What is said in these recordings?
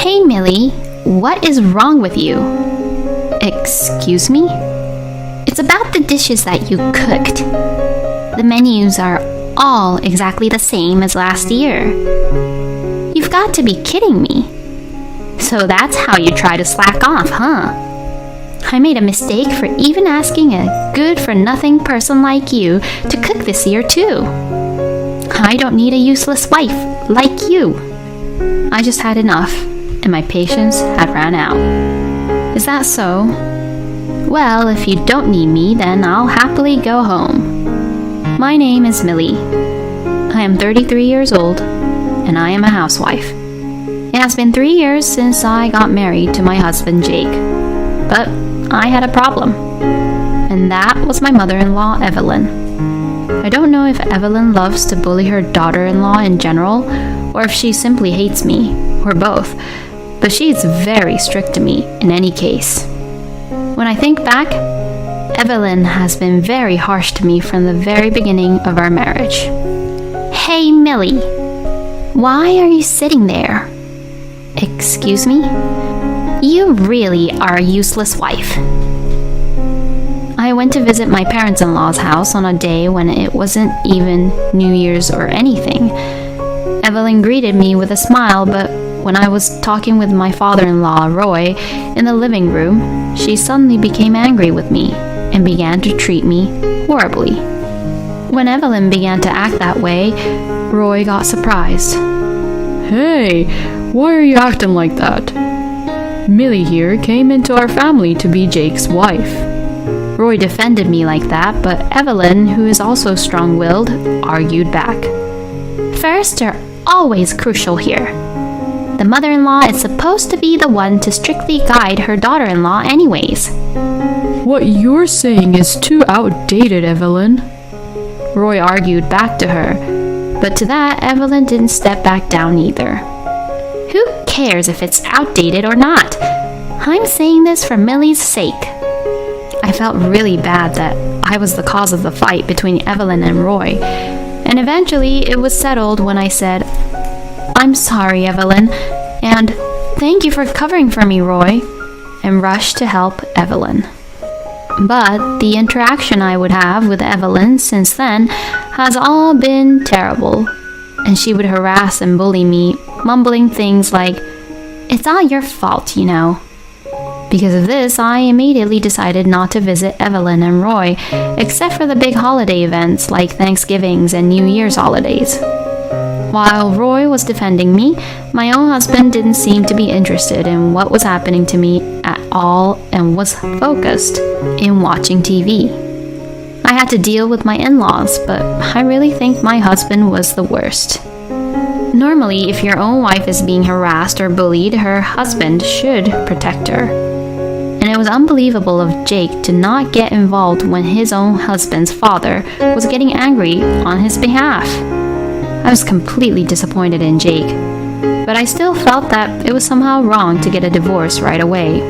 Hey Millie, what is wrong with you? Excuse me? It's about the dishes that you cooked. The menus are all exactly the same as last year. You've got to be kidding me. So that's how you try to slack off, huh? I made a mistake for even asking a good-for-nothing person like you to cook this year too. I don't need a useless wife like you. I just had enough, and my patience had ran out. Is that so? Well, if you don't need me, then I'll happily go home. My name is Millie. I am 33 years old, and I am a housewife. It has been 3 years since I got married to my husband, Jake. But I had a problem, and that was my mother-in-law, Evelyn. I don't know if Evelyn loves to bully her daughter-in-law in general, or if she simply hates me, or both, but she's very strict to me in any case. When I think back, Evelyn has been very harsh to me from the very beginning of our marriage. Hey Millie, why are you sitting there? Excuse me? You really are a useless wife. I went to visit my parents-in-law's house on a day when it wasn't even New Year's or anything. Evelyn greeted me with a smile, but when I was talking with my father-in-law, Roy, in the living room, she suddenly became angry with me and began to treat me horribly. When Evelyn began to act that way, Roy got surprised. Hey, why are you acting like that? Millie here came into our family to be Jake's wife. Roy defended me like that, but Evelyn, who is also strong-willed, argued back. First are always crucial here. The mother-in-law is supposed to be the one to strictly guide her daughter-in-law anyways. What you're saying is too outdated, Evelyn. Roy argued back to her, but to that, Evelyn didn't step back down either. Who cares if it's outdated or not? I'm saying this for Millie's sake. I felt really bad that I was the cause of the fight between Evelyn and Roy, and eventually it was settled when I said, I'm sorry, Evelyn, and thank you for covering for me, Roy, and rushed to help Evelyn. But the interaction I would have with Evelyn since then has all been terrible, and she would harass and bully me, mumbling things like, it's all your fault, you know. Because of this, I immediately decided not to visit Evelyn and Roy, except for the big holiday events like Thanksgivings and New Year's holidays. While Roy was defending me, my own husband didn't seem to be interested in what was happening to me at all and was focused in watching TV. I had to deal with my in-laws, but I really think my husband was the worst. Normally, if your own wife is being harassed or bullied, her husband should protect her. And it was unbelievable of Jake to not get involved when his own husband's father was getting angry on his behalf. I was completely disappointed in Jake, but I still felt that it was somehow wrong to get a divorce right away.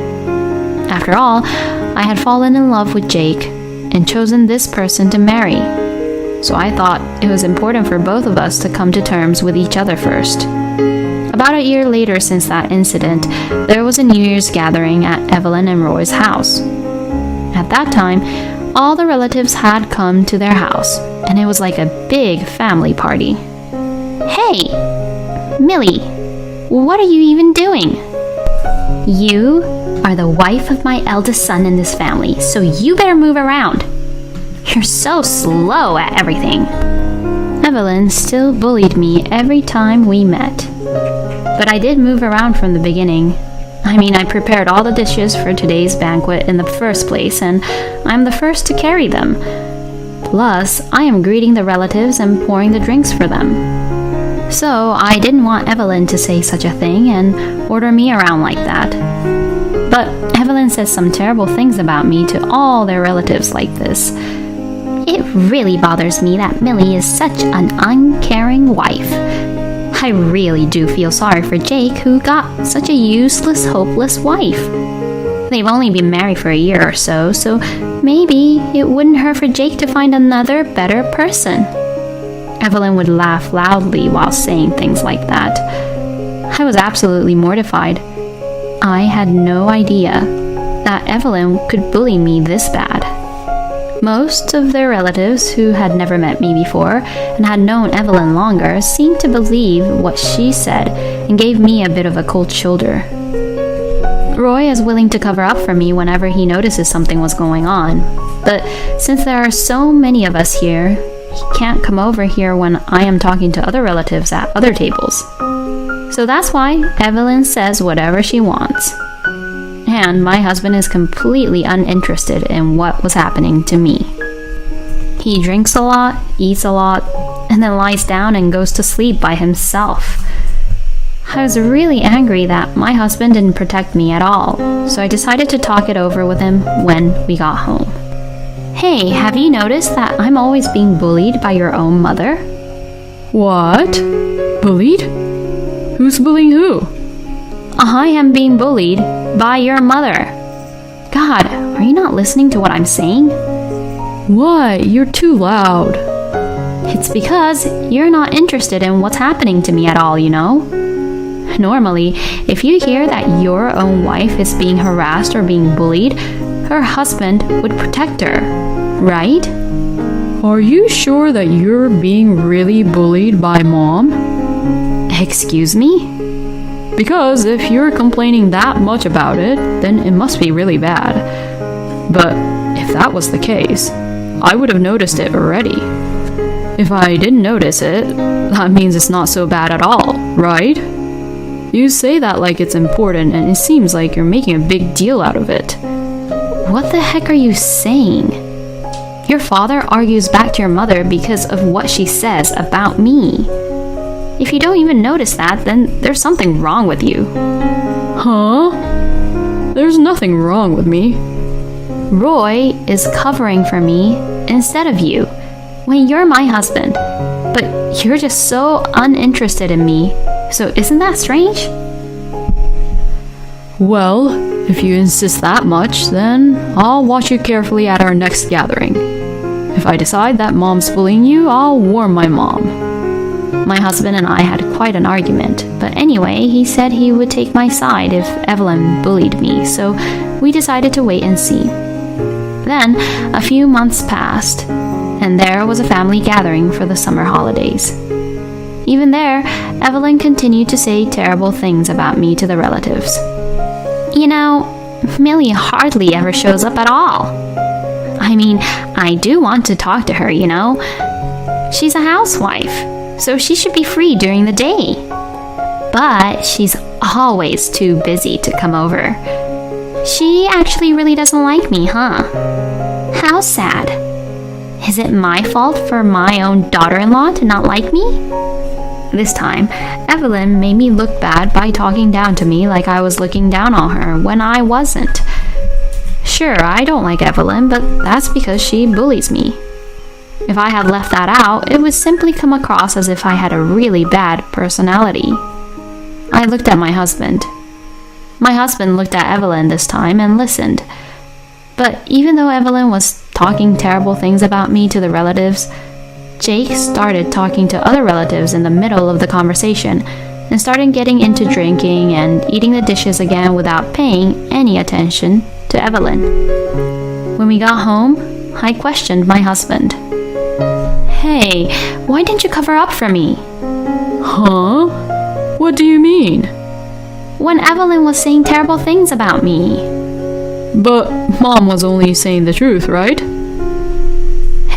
After all, I had fallen in love with Jake and chosen this person to marry. So I thought it was important for both of us to come to terms with each other first. About a year later since that incident, there was a New Year's gathering at Evelyn and Roy's house. At that time, all the relatives had come to their house, and it was like a big family party. Hey, Millie, what are you even doing? You are the wife of my eldest son in this family, so you better move around. You're so slow at everything. Evelyn still bullied me every time we met. But I did move around from the beginning. I prepared all the dishes for today's banquet in the first place, and I'm the first to carry them. Plus, I am greeting the relatives and pouring the drinks for them. So, I didn't want Evelyn to say such a thing and order me around like that. But Evelyn says some terrible things about me to all their relatives like this. It really bothers me that Millie is such an uncaring wife. I really do feel sorry for Jake, who got such a useless, hopeless wife. They've only been married for a year or so maybe it wouldn't hurt for Jake to find another, better person. Evelyn would laugh loudly while saying things like that. I was absolutely mortified. I had no idea that Evelyn could bully me this bad. Most of their relatives who had never met me before and had known Evelyn longer seemed to believe what she said and gave me a bit of a cold shoulder. Roy is willing to cover up for me whenever he notices something was going on, but since there are so many of us here, he can't come over here when I am talking to other relatives at other tables. So that's why Evelyn says whatever she wants. And my husband is completely uninterested in what was happening to me. He drinks a lot, eats a lot, and then lies down and goes to sleep by himself. I was really angry that my husband didn't protect me at all, so I decided to talk it over with him when we got home. Hey, have you noticed that I'm always being bullied by your own mother? What? Bullied? Who's bullying who? I am being bullied by your mother. God, are you not listening to what I'm saying? Why? You're too loud. It's because you're not interested in what's happening to me at all, you know? Normally, if you hear that your own wife is being harassed or being bullied, her husband would protect her, right? Are you sure that you're being really bullied by Mom? Excuse me? Because if you're complaining that much about it, then it must be really bad. But if that was the case, I would have noticed it already. If I didn't notice it, that means it's not so bad at all, right? You say that like it's important, and it seems like you're making a big deal out of it. What the heck are you saying? Your father argues back to your mother because of what she says about me. If you don't even notice that, then there's something wrong with you. Huh? There's nothing wrong with me. Roy is covering for me instead of you, when you're my husband. But you're just so uninterested in me, so isn't that strange? Well, if you insist that much, then I'll watch you carefully at our next gathering. If I decide that Mom's bullying you, I'll warn my mom. My husband and I had quite an argument, but anyway, he said he would take my side if Evelyn bullied me, so we decided to wait and see. Then, a few months passed, and there was a family gathering for the summer holidays. Even there, Evelyn continued to say terrible things about me to the relatives. You know, Millie hardly ever shows up at all. I mean, I do want to talk to her, you know. She's a housewife, so she should be free during the day. But she's always too busy to come over. She actually really doesn't like me, huh? How sad. Is it my fault for my own daughter-in-law to not like me? This time, Evelyn made me look bad by talking down to me like I was looking down on her when I wasn't. Sure, I don't like Evelyn, but that's because she bullies me. If I had left that out, it would simply come across as if I had a really bad personality. I looked at my husband. My husband looked at Evelyn this time and listened. But even though Evelyn was talking terrible things about me to the relatives, Jake started talking to other relatives in the middle of the conversation and started getting into drinking and eating the dishes again without paying any attention to Evelyn. When we got home, I questioned my husband. Hey, why didn't you cover up for me? Huh? What do you mean? When Evelyn was saying terrible things about me. But Mom was only saying the truth, right?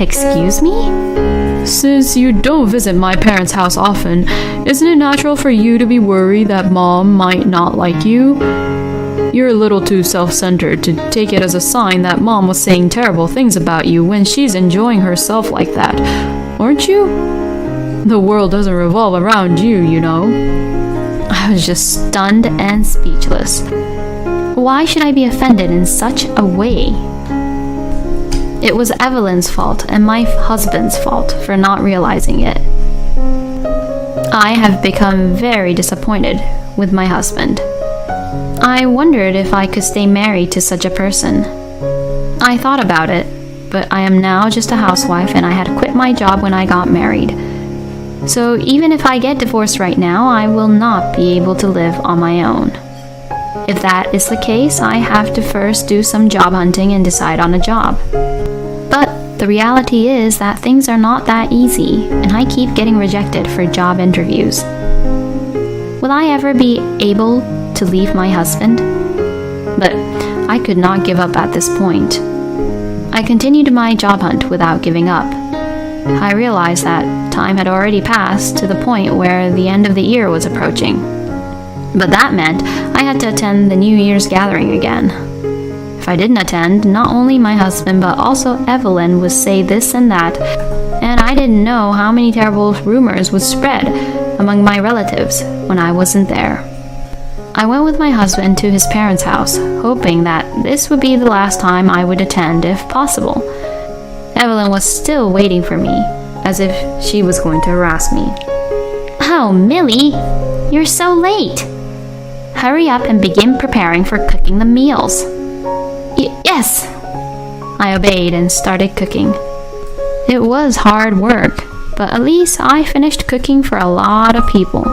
Excuse me? Since you don't visit my parents' house often, isn't it natural for you to be worried that Mom might not like you? You're a little too self-centered to take it as a sign that Mom was saying terrible things about you when she's enjoying herself like that, aren't you? The world doesn't revolve around you, you know. I was just stunned and speechless. Why should I be offended in such a way? It was Evelyn's fault and my husband's fault for not realizing it. I have become very disappointed with my husband. I wondered if I could stay married to such a person. I thought about it, but I am now just a housewife and I had quit my job when I got married. So even if I get divorced right now, I will not be able to live on my own. If that is the case, I have to first do some job hunting and decide on a job. But the reality is that things are not that easy, and I keep getting rejected for job interviews. Will I ever be able to leave my husband? But I could not give up at this point. I continued my job hunt without giving up. I realized that time had already passed to the point where the end of the year was approaching. But that meant I had to attend the New Year's gathering again. If I didn't attend, not only my husband but also Evelyn would say this and that, and I didn't know how many terrible rumors would spread among my relatives when I wasn't there. I went with my husband to his parents' house, hoping that this would be the last time I would attend if possible. Evelyn was still waiting for me, as if she was going to harass me. Oh, Millie, you're so late. Hurry up and begin preparing for cooking the meals. Yes! I obeyed and started cooking. It was hard work, but at least I finished cooking for a lot of people.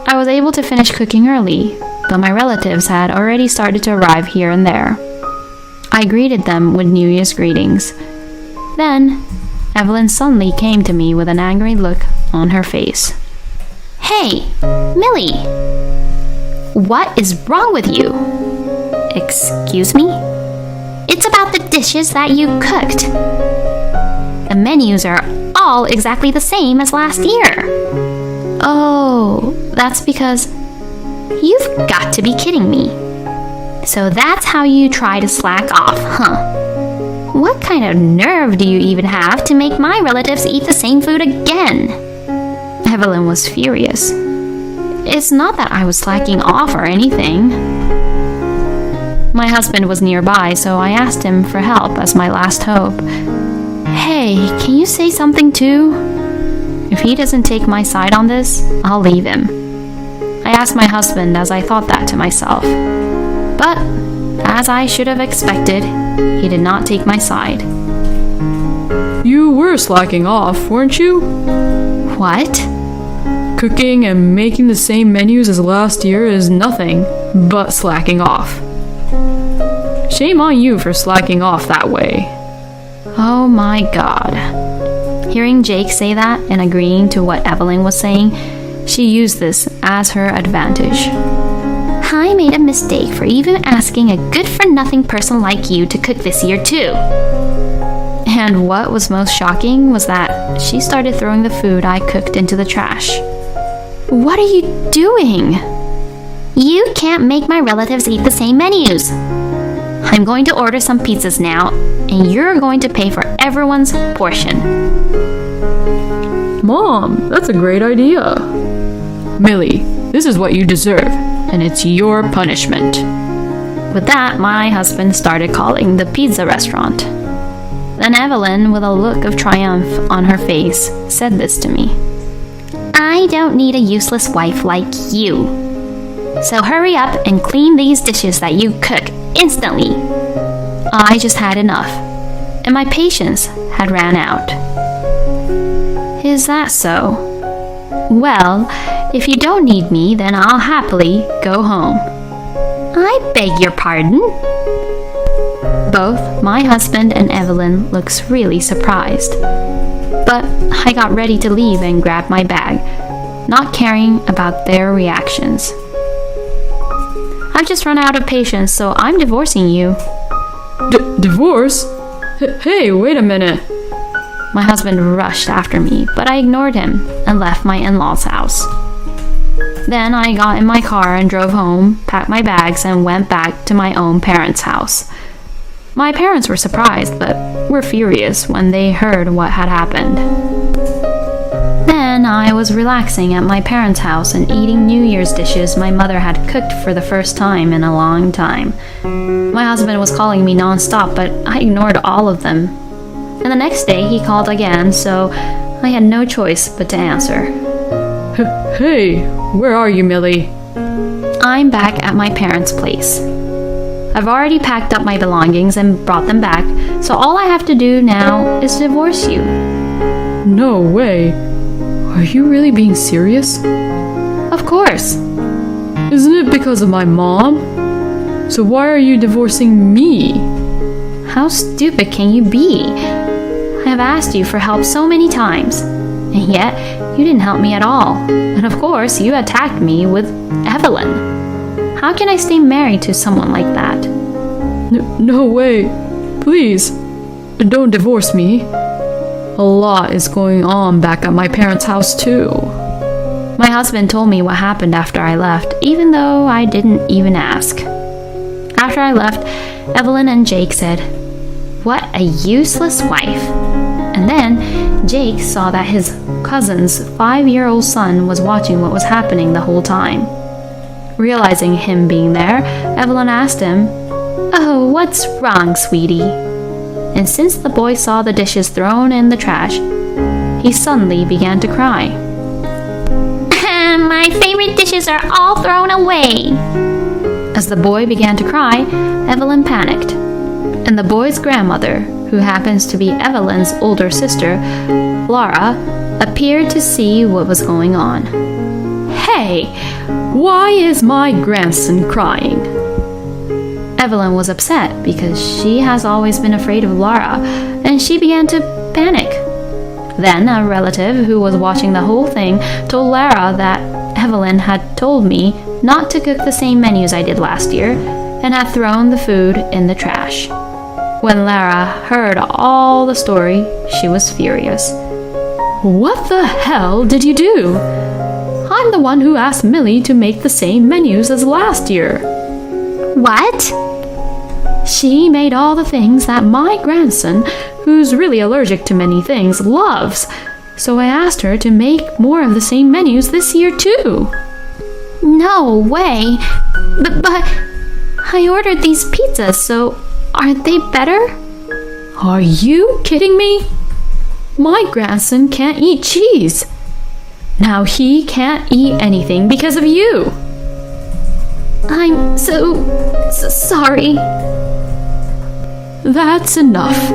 I was able to finish cooking early, but my relatives had already started to arrive here and there. I greeted them with New Year's greetings. Then, Evelyn suddenly came to me with an angry look on her face. Hey, Millie! What is wrong with you? Excuse me? It's about the dishes that you cooked. The menus are all exactly the same as last year. Oh, that's because... You've got to be kidding me. So that's how you try to slack off, huh? What kind of nerve do you even have to make my relatives eat the same food again? Evelyn was furious. It's not that I was slacking off or anything. My husband was nearby, so I asked him for help as my last hope. Hey, can you say something too? If he doesn't take my side on this, I'll leave him. I asked my husband as I thought that to myself. But, as I should have expected, he did not take my side. You were slacking off, weren't you? What? Cooking and making the same menus as last year is nothing but slacking off. Shame on you for slacking off that way. Oh my God. Hearing Jake say that and agreeing to what Evelyn was saying, she used this as her advantage. I made a mistake for even asking a good-for-nothing person like you to cook this year too. And what was most shocking was that she started throwing the food I cooked into the trash. What are you doing? You can't make my relatives eat the same menus. I'm going to order some pizzas now, and you're going to pay for everyone's portion. Mom, that's a great idea. Millie, this is what you deserve, and it's your punishment. With that, my husband started calling the pizza restaurant. Then Evelyn, with a look of triumph on her face, said this to me. I don't need a useless wife like you. So hurry up and clean these dishes that you cook instantly. I just had enough, and my patience had ran out. Is that so? Well, if you don't need me, then I'll happily go home. I beg your pardon? Both my husband and Evelyn looks really surprised. But I got ready to leave and grabbed my bag, not caring about their reactions. I've just run out of patience, so I'm divorcing you. Divorce? Hey, wait a minute. My husband rushed after me, but I ignored him and left my in-laws' house. Then I got in my car and drove home, packed my bags, and went back to my own parents' house. My parents were surprised, but were furious when they heard what had happened. Then I was relaxing at my parents' house and eating New Year's dishes my mother had cooked for the first time in a long time. My husband was calling me non-stop, but I ignored all of them. And the next day he called again, so I had no choice but to answer. Hey, where are you, Millie? I'm back at my parents' place. I've already packed up my belongings and brought them back, so all I have to do now is divorce you. No way. Are you really being serious? Of course. Isn't it because of my mom? So why are you divorcing me? How stupid can you be? I have asked you for help so many times, and yet you didn't help me at all. And of course, you attacked me with Evelyn. How can I stay married to someone like that? No way. Please, don't divorce me. A lot is going on back at my parents' house too. My husband told me what happened after I left, even though I didn't even ask. After I left, Evelyn and Jake said, "What a useless wife." And then Jake saw that his cousin's 5-year-old son was watching what was happening the whole time. Realizing him being there, Evelyn asked him, "Oh, what's wrong, sweetie?" And since the boy saw the dishes thrown in the trash, he suddenly began to cry. My favorite dishes are all thrown away. As the boy began to cry, Evelyn panicked, and the boy's grandmother, who happens to be Evelyn's older sister, Laura, appeared to see what was going on. Hey, why is my grandson crying? Evelyn was upset because she has always been afraid of Laura, and she began to panic. Then a relative who was watching the whole thing told Lara that Evelyn had told me not to cook the same menus I did last year and had thrown the food in the trash. When Lara heard all the story, she was furious. What the hell did you do? I'm the one who asked Millie to make the same menus as last year. What? She made all the things that my grandson, who's really allergic to many things, loves. So I asked her to make more of the same menus this year too. No way. But I ordered these pizzas, so aren't they better? Are you kidding me? My grandson can't eat cheese. Now he can't eat anything because of you. I'm so sorry. That's enough.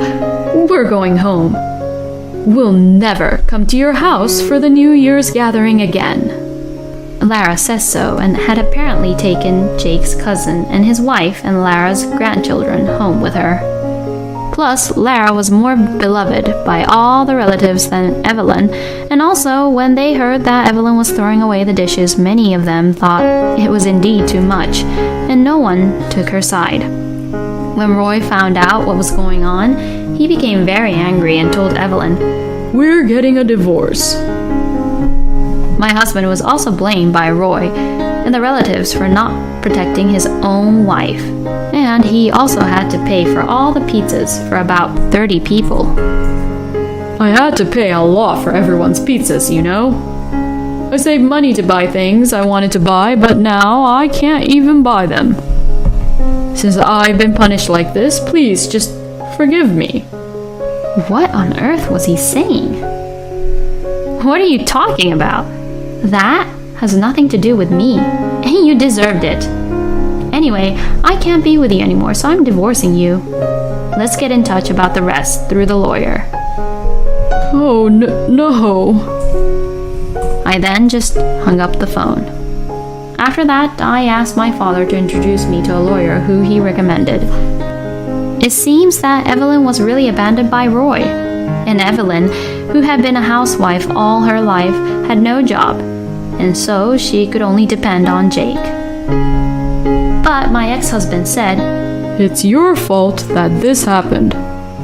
We're going home. We'll never come to your house for the New Year's gathering again. Lara says so and had apparently taken Jake's cousin and his wife and Lara's grandchildren home with her. Plus, Lara was more beloved by all the relatives than Evelyn, and also when they heard that Evelyn was throwing away the dishes, many of them thought it was indeed too much, and no one took her side. When Roy found out what was going on, he became very angry and told Evelyn, "We're getting a divorce." My husband was also blamed by Roy and the relatives for not protecting his own wife, and he also had to pay for all the pizzas for about 30 people. I had to pay a lot for everyone's pizzas, you know. I saved money to buy things I wanted to buy, but now I can't even buy them. Since I've been punished like this, please just forgive me. What on earth was he saying? What are you talking about? That has nothing to do with me, and you deserved it. Anyway, I can't be with you anymore, so I'm divorcing you. Let's get in touch about the rest through the lawyer. Oh, no. I then just hung up the phone. After that, I asked my father to introduce me to a lawyer who he recommended. It seems that Evelyn was really abandoned by Roy, and Evelyn, who had been a housewife all her life, had no job, and so she could only depend on Jake. But my ex-husband said, "It's your fault that this happened,"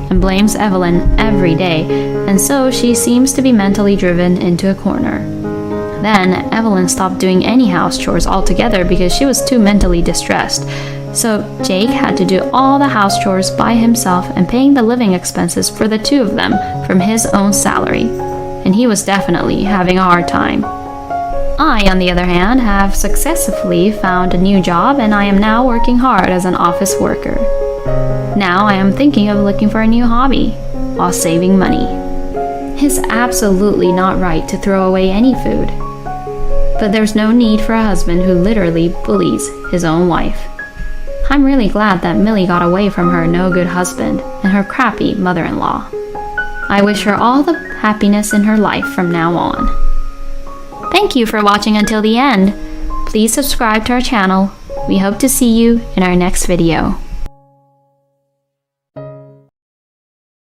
and blames Evelyn every day, and so she seems to be mentally driven into a corner. Then Evelyn stopped doing any house chores altogether because she was too mentally distressed. So Jake had to do all the house chores by himself and paying the living expenses for the two of them from his own salary. And he was definitely having a hard time. I, on the other hand, have successfully found a new job and I am now working hard as an office worker. Now I am thinking of looking for a new hobby while saving money. It's absolutely not right to throw away any food. But there's no need for a husband who literally bullies his own wife. I'm really glad that Millie got away from her no-good husband and her crappy mother-in-law. I wish her all the happiness in her life from now on. Thank you for watching until the end. Please subscribe to our channel. We hope to see you in our next video.